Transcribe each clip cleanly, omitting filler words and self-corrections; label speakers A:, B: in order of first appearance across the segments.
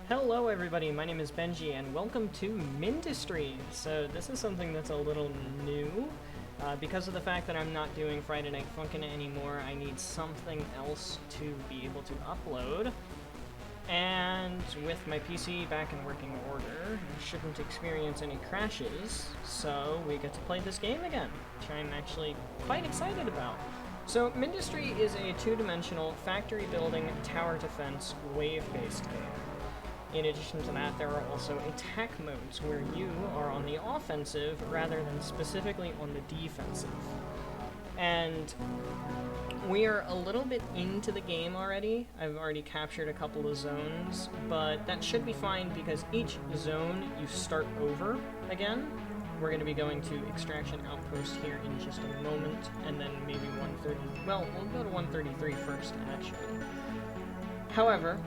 A: Hello everybody, my name is Benji and welcome to Mindustry. So this is something that's a little new. Because of the fact that I'm not doing Friday Night Funkin' anymore, I need something else to be able to upload. And with my PC back in working order, I shouldn't experience any crashes, so we get to play this game again, which I'm actually quite excited about. So Mindustry is a two-dimensional factory building tower defense wave-based game. In addition to that, there are also attack modes where you are on the offensive rather than specifically on the defensive. And we are a little bit into the game already. I've already captured a couple of zones, but that should be fine because each zone you start over again. We're going to be going to Extraction Outpost here in just a moment, and then maybe 130. Well, we'll go to 133 first, actually. However,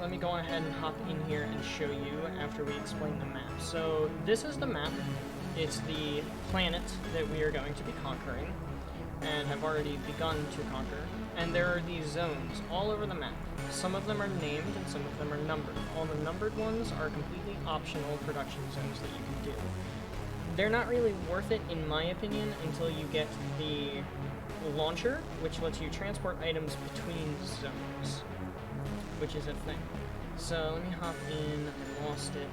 A: let me go ahead and hop in here and show you after we explain the map. So this is the map. It's the planet that we are going to be conquering, and have already begun to conquer. And there are these zones all over the map. Some of them are named and some of them are numbered. All the numbered ones are completely optional production zones that you can do. They're not really worth it, in my opinion, until you get the launcher, which lets you transport items between zones, which is a thing. So let me hop in. I lost it.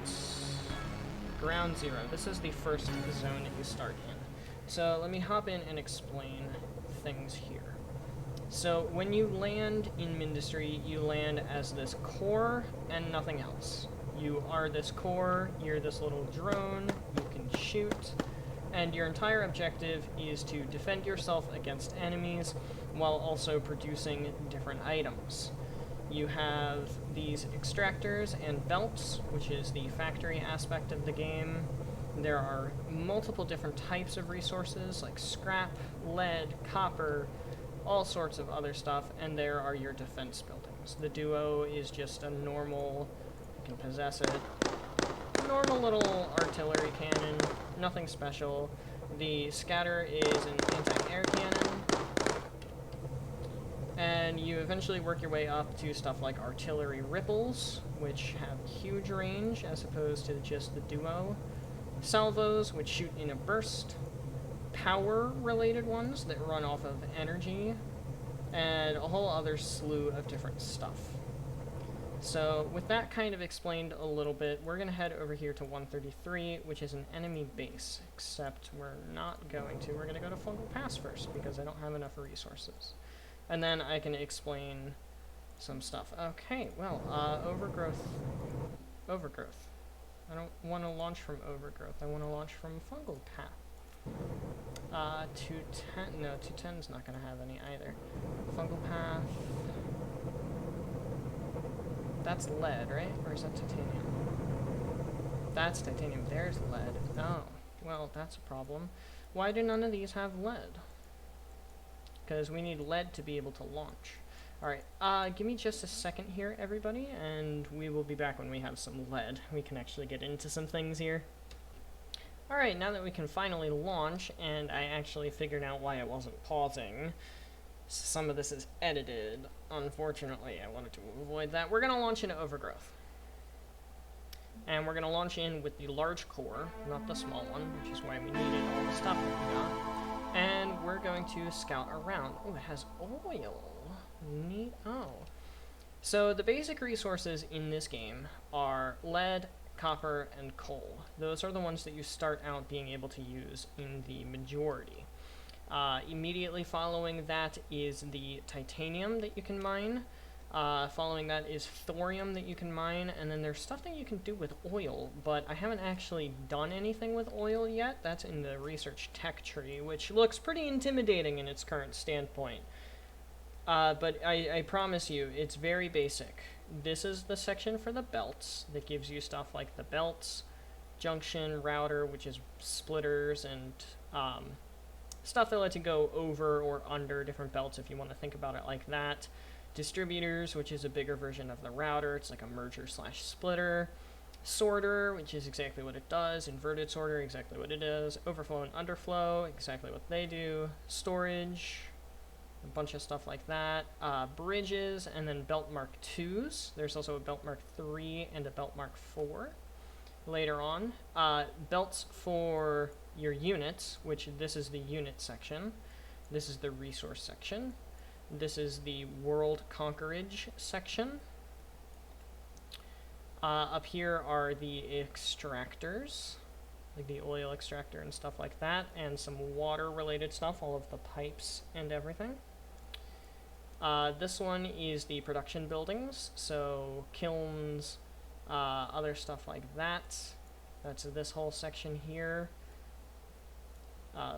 A: Ground Zero. This is the first zone that you start in. So let me hop in and explain things here. So when you land in Mindustry, you land as this core and nothing else. You are this core, you're this little drone, you can shoot, and your entire objective is to defend yourself against enemies while also producing different items. You have these extractors and belts, which is the factory aspect of the game. There are multiple different types of resources like scrap, lead, copper, all sorts of other stuff, and there are your defense buildings. The duo is just a normal, you can possess it, normal little artillery cannon, nothing special. The scatter is an anti-air cannon. And you eventually work your way up to stuff like artillery ripples, which have huge range as opposed to just the duo. Salvos, which shoot in a burst. Power-related ones that run off of energy. And a whole other slew of different stuff. So with that kind of explained a little bit, we're going to head over here to 133, which is an enemy base. Except we're not going to. We're going to go to Fungal Pass first, because I don't have enough resources. And then I can explain some stuff. Okay, well, Overgrowth. Overgrowth. I don't want to launch from Overgrowth. I want to launch from Fungal Path. 210. No, 210 is not going to have any either. Fungal Path. That's lead, right? Or is that titanium? That's titanium. There's lead. Oh, well, that's a problem. Why do none of these have lead? Because we need lead to be able to launch. Alright, give me just a second here, everybody, and we will be back when we have some lead. We can actually get into some things here. Alright, now that we can finally launch, and I actually figured out why it wasn't pausing, some of this is edited. Unfortunately, I wanted to avoid that. We're going to launch into Overgrowth. And we're going to launch in with the large core, not the small one, which is why we needed all the stuff that we got. And we're going to scout around. Oh, it has oil. Neat. Oh. So the basic resources in this game are lead, copper, and coal. Those are the ones that you start out being able to use in the majority. Immediately following that is the titanium that you can mine. Following that is thorium that you can mine, and then there's stuff that you can do with oil, but I haven't actually done anything with oil yet. That's in the research tech tree, which looks pretty intimidating in its current standpoint. But I promise you, it's very basic. This is the section for the belts that gives you stuff like the belts, junction, router, which is splitters, and stuff that lets you go over or under different belts if you want to think about it like that. Distributors, which is a bigger version of the router. It's like a merger slash splitter. Sorter, which is exactly what it does. Inverted sorter, exactly what it is. Overflow and underflow, exactly what they do. Storage, a bunch of stuff like that. Bridges, and then belt mark 2s. There's also a belt mark 3 and a belt mark 4 later on. Belts for your units, which this is the unit section. This is the resource section. This is the world conquerage section. Up here are the extractors, like the oil extractor and stuff like that, and some water related stuff, all of the pipes and everything. This one is the production buildings, so kilns, other stuff like that. That's this whole section here.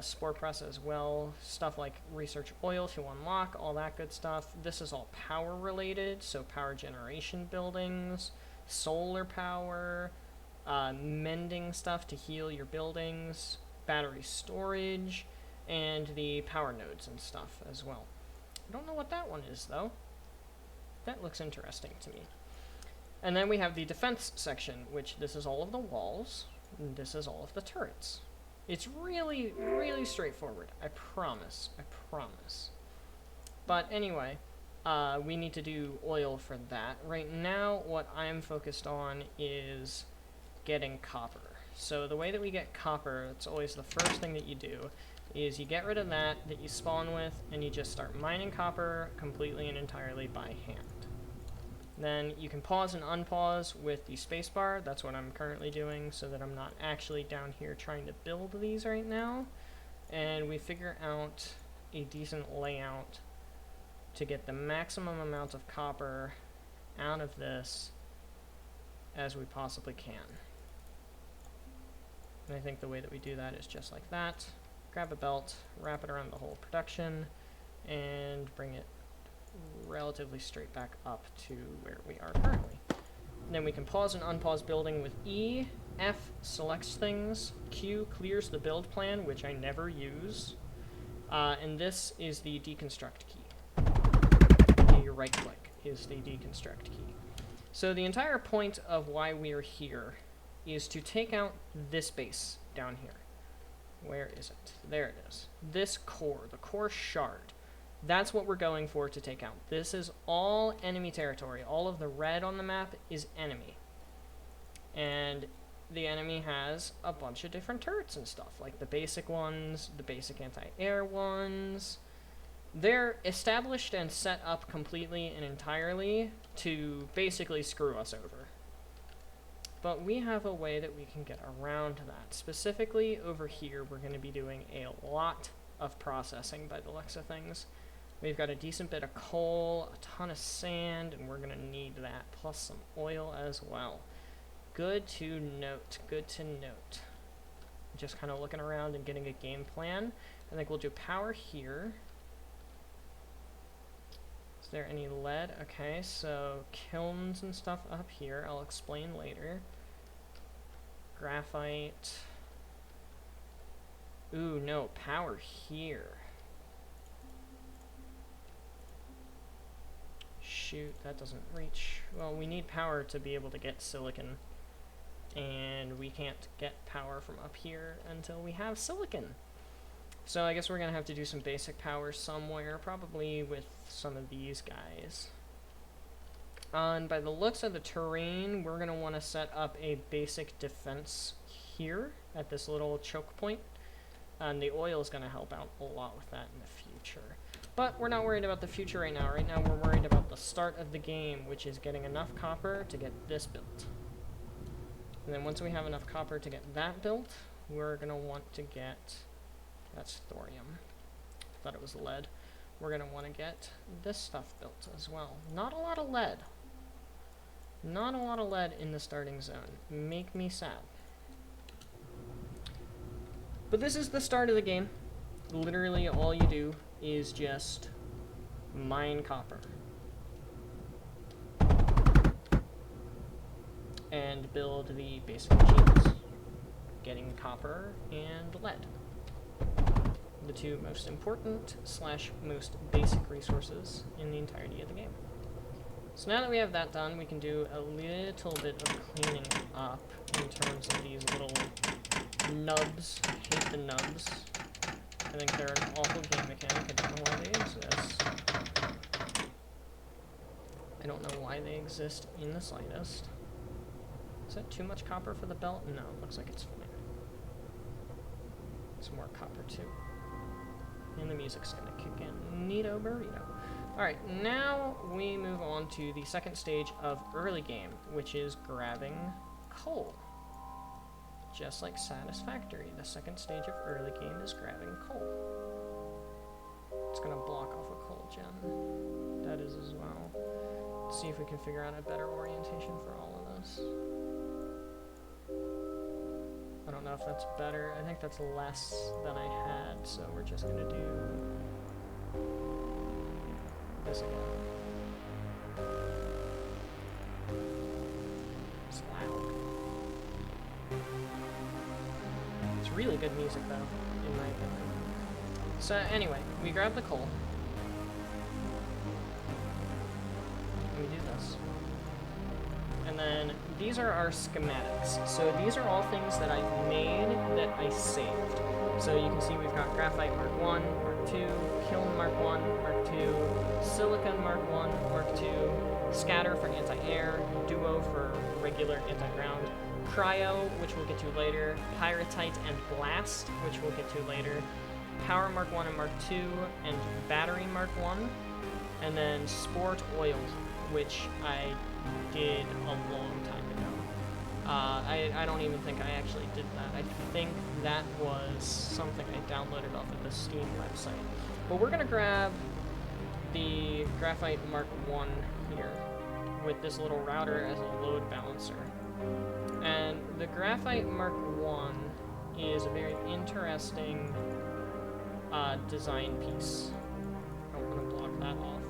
A: Spore press as well, stuff like research oil to unlock, all that good stuff. This is all power related, so power generation buildings, solar power, mending stuff to heal your buildings, battery storage, and the power nodes and stuff as well. I don't know what that one is though. That looks interesting to me. And then we have the defense section, which this is all of the walls, and this is all of the turrets. It's really, really straightforward. I promise. I promise. But anyway, we need to do oil for that. Right now, what I'm focused on is getting copper. So the way that we get copper, it's always the first thing that you do, is you get rid of that you spawn with, and you just start mining copper completely and entirely by hand. Then you can pause and unpause with the spacebar. That's what I'm currently doing, so that I'm not actually down here trying to build these right now. And we figure out a decent layout to get the maximum amount of copper out of this as we possibly can. And I think the way that we do that is just like that. Grab a belt, wrap it around the whole production, and bring it relatively straight back up to where we are currently. And then we can pause and unpause building with E. F selects things. Q clears the build plan, which I never use. And this is the deconstruct key. Your right click is the deconstruct key. So the entire point of why we are here is to take out this base down here. Where is it? There it is. This core, the core shard. That's what we're going for to take out. This is all enemy territory. All of the red on the map is enemy. And the enemy has a bunch of different turrets and stuff, like the basic ones, the basic anti-air ones. They're established and set up completely and entirely to basically screw us over. But we have a way that we can get around that. Specifically over here, we're going to be doing a lot of processing by the looks of things. We've got a decent bit of coal, a ton of sand, and we're going to need that, plus some oil as well. Good to note, good to note. Just kind of looking around and getting a game plan. I think we'll do power here. Is there any lead? Okay, so kilns and stuff up here. I'll explain later. Graphite. Ooh, no, power here. Shoot, that doesn't reach. Well, we need power to be able to get silicon. And we can't get power from up here until we have silicon. So I guess we're going to have to do some basic power somewhere, probably with some of these guys. And by the looks of the terrain, we're going to want to set up a basic defense here at this little choke point. And the oil is going to help out a lot with that in the future. But we're not worried about the future right now. Right now we're worried about the start of the game, which is getting enough copper to get this built. And then once we have enough copper to get that built, we're going to want to get... That's thorium. Thought it was lead. We're going to want to get this stuff built as well. Not a lot of lead. Not a lot of lead in the starting zone. Make me sad. But this is the start of the game. Literally all you do is just mine copper. And build the basic machines. Getting copper and lead. The two most important / most basic resources in the entirety of the game. So now that we have that done, we can do a little bit of cleaning up in terms of these little nubs. I hate the nubs. I think they're an awful game mechanic. I don't know why they exist. I don't know why they exist in the slightest. Is that too much copper for the belt? No, it looks like it's fine. Some more copper too. And the music's gonna kick in. Neato burrito. Alright, now we move on to the second stage of early game, which is grabbing coal. Just like Satisfactory, the second stage of early game is grabbing coal. It's gonna block off a coal gen. That is as well. Let's see if we can figure out a better orientation for all of this. I don't know if that's better. I think that's less than I had, so we're just gonna do this again. It's loud. It's really good music though, in my opinion. So anyway, we grab the coal. And we do this. And then these are our schematics. So these are all things that I've made that I saved. So you can see we've got Graphite Mark 1, Mark 2, Kiln Mark 1, Mark 2, Silicon Mark 1, Mark 2, Scatter for anti-air, Duo for regular anti-ground, Cryo, which we'll get to later, Pyrite and Blast, which we'll get to later, Power Mark 1 and Mark 2, and Battery Mark 1, and then Sport Oil, which I did a long time ago. I don't even think I actually did that. I think that was something I downloaded off of the Steam website. But we're gonna grab the Graphite Mark 1 here with this little router as a load balancer. And the Graphite Mark 1 is a very interesting design piece. I don't want to block that off.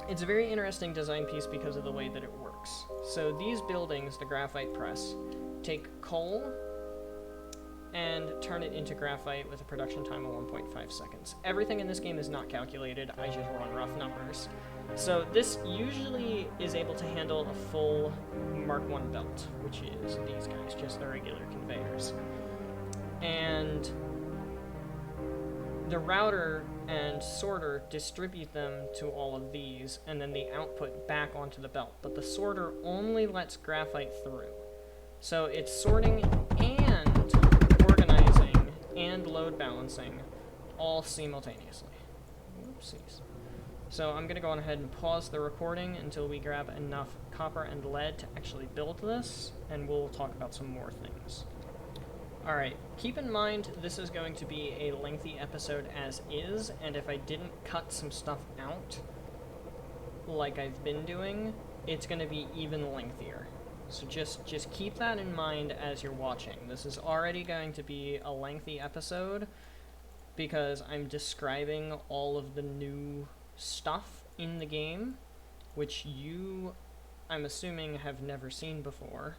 A: It's a very interesting design piece because of the way that it works. So these buildings, the graphite press, take coal and turn it into graphite with a production time of 1.5 seconds. Everything in this game is not calculated, I just run rough numbers. So this usually is able to handle a full Mark 1 belt, which is these guys, just the regular conveyors. And the router and sorter distribute them to all of these, and then the output back onto the belt. But the sorter only lets graphite through. So it's sorting and organizing and load balancing all simultaneously. Oopsies. So I'm going to go on ahead and pause the recording until we grab enough copper and lead to actually build this, and we'll talk about some more things. Alright, keep in mind this is going to be a lengthy episode as is, and if I didn't cut some stuff out, like I've been doing, it's going to be even lengthier. So just keep that in mind as you're watching. This is already going to be a lengthy episode, because I'm describing all of the new stuff in the game, which you, I'm assuming, have never seen before.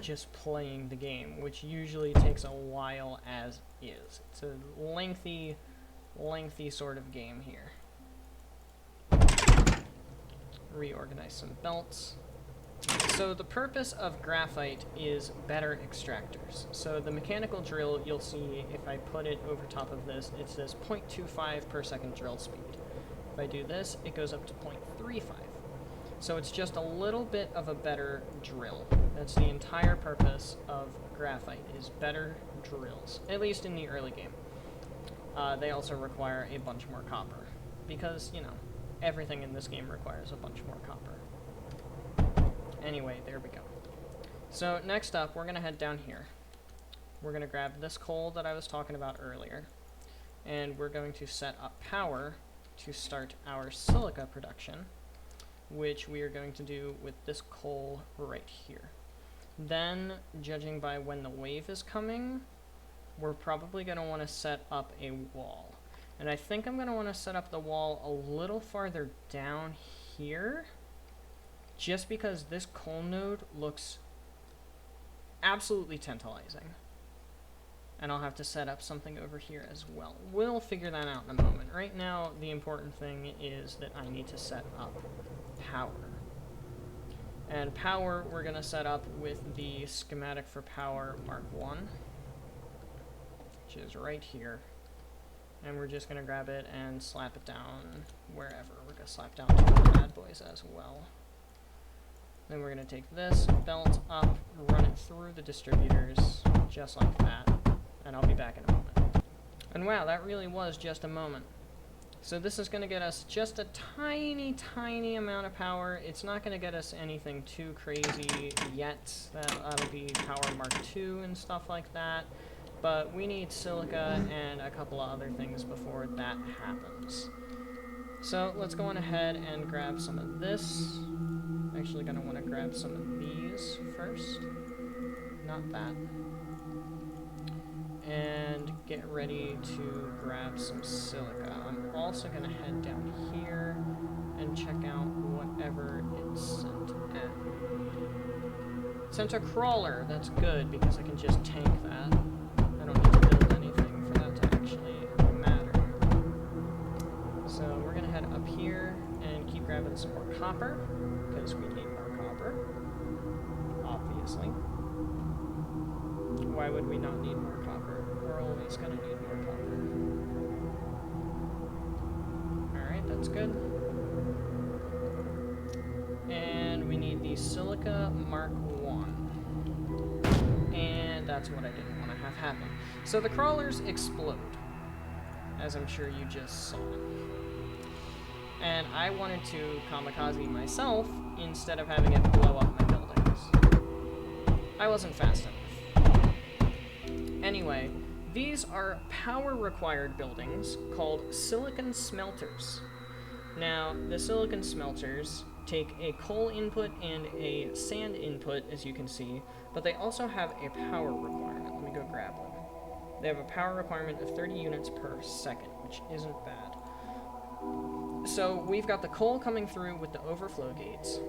A: Just playing the game, which usually takes a while as is. It's a lengthy sort of game here. Reorganize some belts. So the purpose of graphite is better extractors. So the mechanical drill, you'll see if I put it over top of this, it says 0.25 per second drill speed. If I do this, it goes up to 0.35. So it's just a little bit of a better drill. That's the entire purpose of graphite, is better drills, at least in the early game. They also require a bunch more copper, because, you know, everything in this game requires a bunch more copper. Anyway, there we go. So next up, we're going to head down here. We're going to grab this coal that I was talking about earlier, and we're going to set up power to start our silica production, which we are going to do with this coal right here. Then, judging by when the wave is coming, we're probably going to want to set up a wall. And I think I'm going to want to set up the wall a little farther down here, just because this coal node looks absolutely tantalizing. And I'll have to set up something over here as well. We'll figure that out in a moment. Right now, the important thing is that I need to set up power. And power, we're going to set up with the schematic for power Mark 1, which is right here. And we're just going to grab it and slap it down wherever. We're going to slap down 2 of the bad boys as well. Then we're going to take this belt up, run it through the distributors, just like that. And I'll be back in a moment. And wow, that really was just a moment. So this is going to get us just a tiny, tiny amount of power. It's not going to get us anything too crazy yet. That'll be power Mark 2 and stuff like that. But we need silica and a couple of other things before that happens. So let's go on ahead and grab some of this. I'm actually going to want to grab some of these first. Not that. And get ready to grab some silica. I'm also going to head down here and check out whatever it's sent at. Sent a crawler. That's good because I can just tank that. I don't need to build anything for that to actually matter. So we're going to head up here and keep grabbing some more copper because we need more copper, obviously. Why would we not need more copper? We're always going to need more copper. Alright, that's good. And we need the Silica Mark 1. And that's what I didn't want to have happen. So the crawlers explode, as I'm sure you just saw. And I wanted to kamikaze myself instead of having it blow up my buildings. I wasn't fast enough. Anyway, these are power-required buildings called silicon smelters. Now, the silicon smelters take a coal input and a sand input, as you can see, but they also have a power requirement. Let me go grab them. They have a power requirement of 30 units per second, which isn't bad. So we've got the coal coming through with the overflow gates,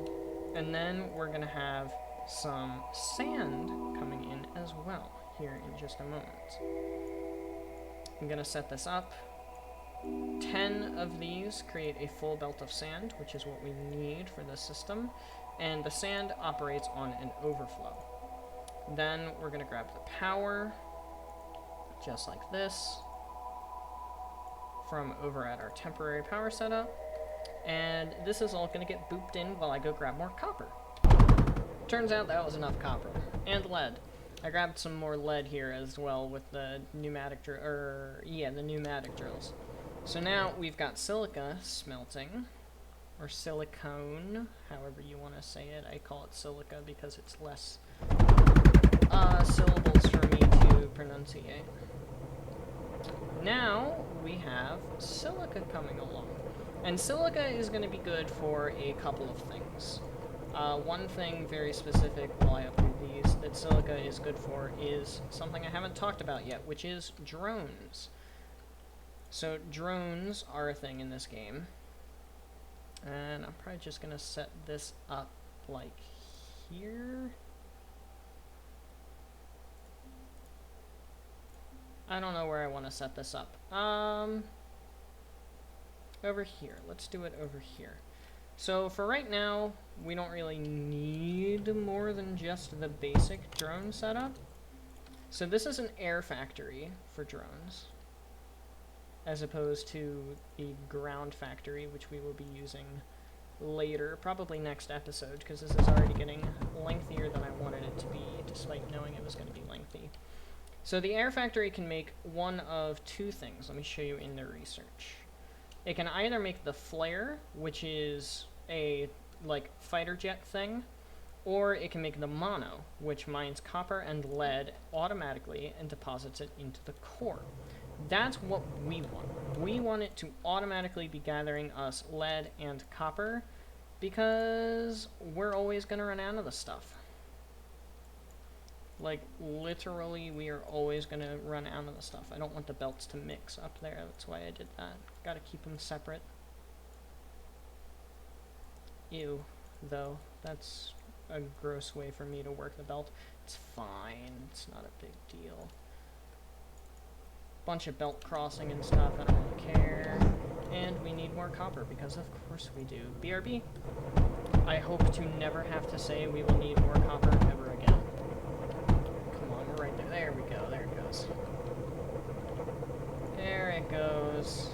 A: and then we're going to have some sand coming in as well here in just a moment. I'm going to set this up. 10 of these create a full belt of sand, which is what we need for this system, and the sand operates on an overflow. Then we're going to grab the power, just like this, from over at our temporary power setup, and this is all going to get booped in while I go grab more copper. Turns out that was enough copper, and lead. I grabbed some more lead here as well with the pneumatic drills. So now we've got silica smelting, or silicone, however you want to say it. I call it silica because it's less syllables for me to pronunciate. Now we have silica coming along. And silica is going to be good for a couple of things. One thing very specific while I upgrade these that silica is good for is something I haven't talked about yet, which is drones. So drones are a thing in this game. And I'm probably just going to set this up like here. I don't know where I want to set this up. Over here. Let's do it over here. So for right now, we don't really need more than just the basic drone setup. So this is an air factory for drones, as opposed to the ground factory, which we will be using later, probably next episode, because this is already getting lengthier than I wanted it to be, despite knowing it was going to be lengthy. So the air factory can make one of two things. Let me show you in the research. It can either make the flare, which is a like fighter jet thing, or it can make the mono, which mines copper and lead automatically and deposits it into the core. That's what we want. We want it to automatically be gathering us lead and copper because we're always going to run out of the stuff. Like, literally, we are always going to run out of the stuff. I don't want the belts to mix up there. That's why I did that. Got to keep them separate. Ew, though. That's a gross way for me to work the belt. It's fine. It's not a big deal. Bunch of belt crossing and stuff. I don't really care. And we need more copper, because of course we do. BRB. I hope to never have to say we will need more copper ever again. Come on, we're right there. There we go. There it goes. There it goes.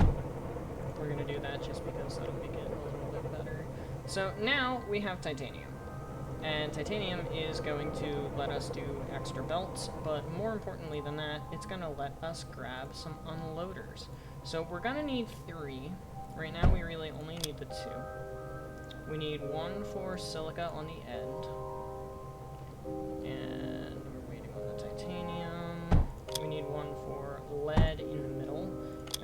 A: We're gonna do that just because that'll make it a little bit better. So now we have titanium. And titanium is going to let us do extra belts, but more importantly than that, it's gonna let us grab some unloaders. So we're gonna need 3. Right now we really only need the 2. We need 1 for silica on the end. And we're waiting on the titanium. We need 1 for lead in the middle,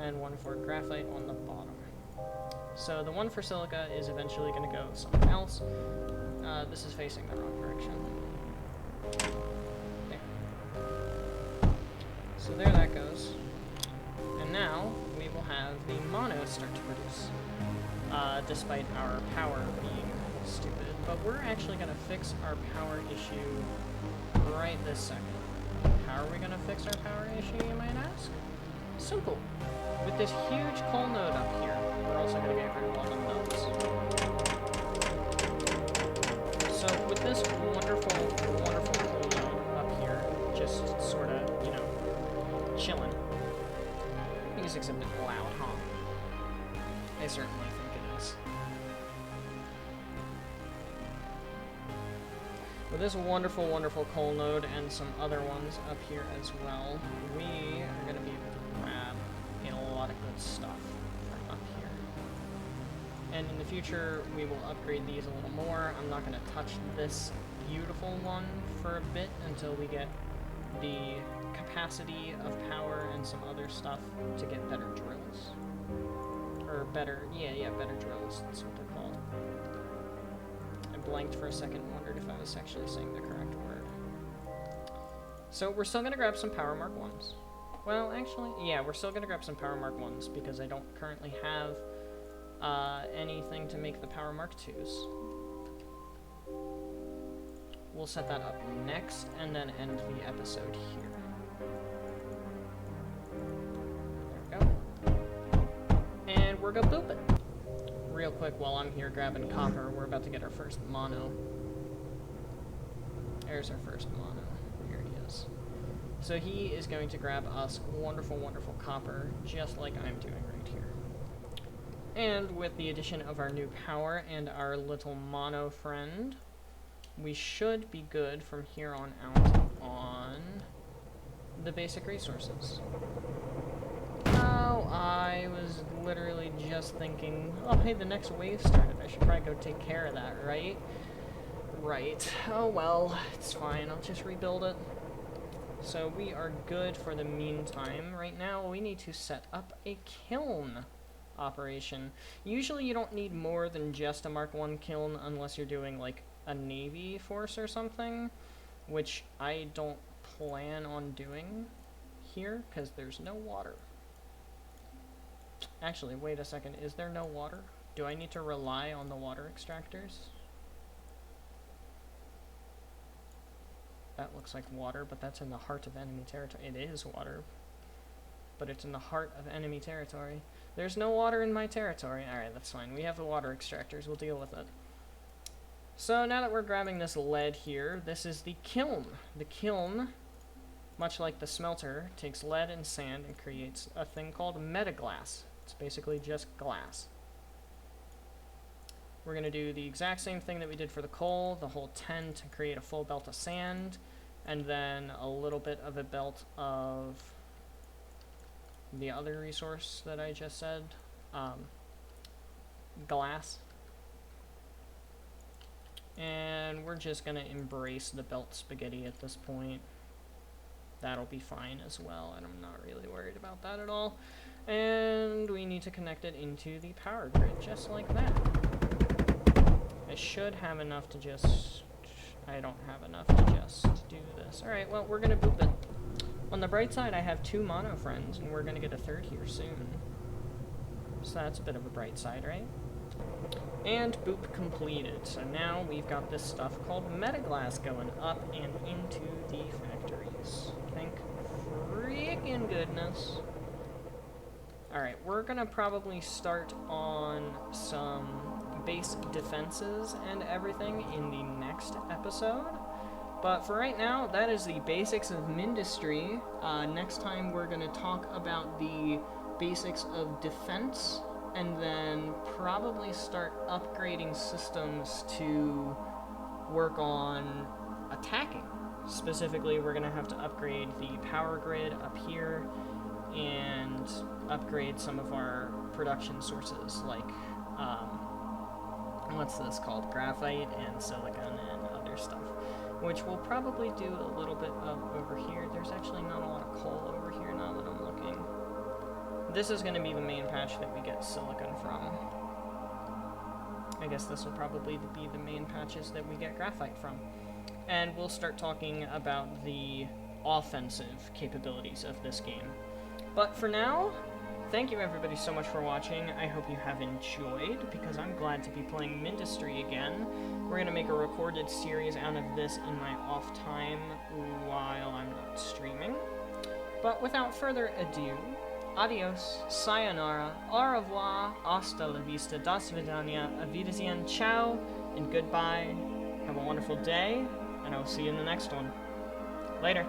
A: and 1 for graphite on the bottom. So the 1 for silica is eventually going to go somewhere else. This is facing the wrong direction. There. So there that goes. And now we will have the mono start to produce. Despite our power being stupid. But we're actually going to fix our power issue right this second. How are we going to fix our power issue, you might ask? Simple. With this huge coal node up here, we're also going to get rid of all the nodes. So with this wonderful, wonderful coal node up here, just sort of, you know, chilling. Music's a bit loud, huh? I certainly think it is. With this wonderful, wonderful coal node and some other ones up here as well, we are going to be able to grab a lot of good stuff from up here. And in the future, we will upgrade these a little more. I'm not going to touch this beautiful one for a bit until we get the capacity of power and some other stuff to get better drills. Or better, yeah, better drills, that's what they're called. I blanked for a second and wondered if I was actually saying the correct word. So we're still going to grab some Power Mark 1s. Well, actually, yeah, we're still going to grab some Power Mark 1s because I don't currently have anything to make the Power Mark 2s. We'll set that up next and then end the episode here. There we go. And we're going to boop it. Real quick, while I'm here grabbing copper, we're about to get our first mono. There's our first mono. Here he is. So he is going to grab us wonderful, wonderful copper, just like I'm doing right here. And with the addition of our new power and our little mono friend, we should be good from here on out on the basic resources. Oh, I was literally just thinking, oh hey, the next wave started. I should probably go take care of that, right? Right. Oh well, it's fine. I'll just rebuild it. So we are good for the meantime. Right now, we need to set up a kiln operation. Usually you don't need more than just a Mark 1 kiln unless you're doing like a Navy force or something, which I don't plan on doing here because there's no water. Actually, wait a second. Is there no water? Do I need to rely on the water extractors? That looks like water, but that's in the heart of enemy territory. It is water, but it's in the heart of enemy territory. There's no water in my territory. Alright, that's fine. We have the water extractors. We'll deal with it. So now that we're grabbing this lead here, this is the kiln. The kiln, much like the smelter, takes lead and sand and creates a thing called Metaglass. It's basically just glass. We're going to do the exact same thing that we did for the coal, the whole 10 to create a full belt of sand, and then a little bit of a belt of the other resource that I just said, glass. And we're just going to embrace the belt spaghetti at this point. That'll be fine as well, and I'm not really worried about that at all. And we need to connect it into the power grid, just like that. I should have enough to just... I don't have enough to just do this. Alright, well, we're going to boop it. On the bright side, I have 2 mono friends, and we're going to get a 3rd here soon. So that's a bit of a bright side, right? And boop completed. So now we've got this stuff called Metaglass going up and into the factories. Thank freaking goodness. Alright, we're gonna probably start on some base defenses and everything in the next episode. But for right now, that is the basics of Mindustry. Next time we're gonna talk about the basics of defense, and then probably start upgrading systems to work on attacking. Specifically, we're going to have to upgrade the power grid up here and upgrade some of our production sources like, what's this called? Graphite and silicon and other stuff, which we'll probably do a little bit of over here. There's actually not a lot of coal over here now that I'm looking. This is going to be the main patch that we get silicon from. I guess this will probably be the main patches that we get graphite from. And we'll start talking about the offensive capabilities of this game. But for now, thank you everybody so much for watching. I hope you have enjoyed, because I'm glad to be playing Mindustry again. We're going to make a recorded series out of this in my off time while I'm not streaming. But without further ado, adios, sayonara, au revoir, hasta la vista, do svidania, auf Wiedersehen, ciao, and goodbye. Have a wonderful day, and I will see you in the next one. Later.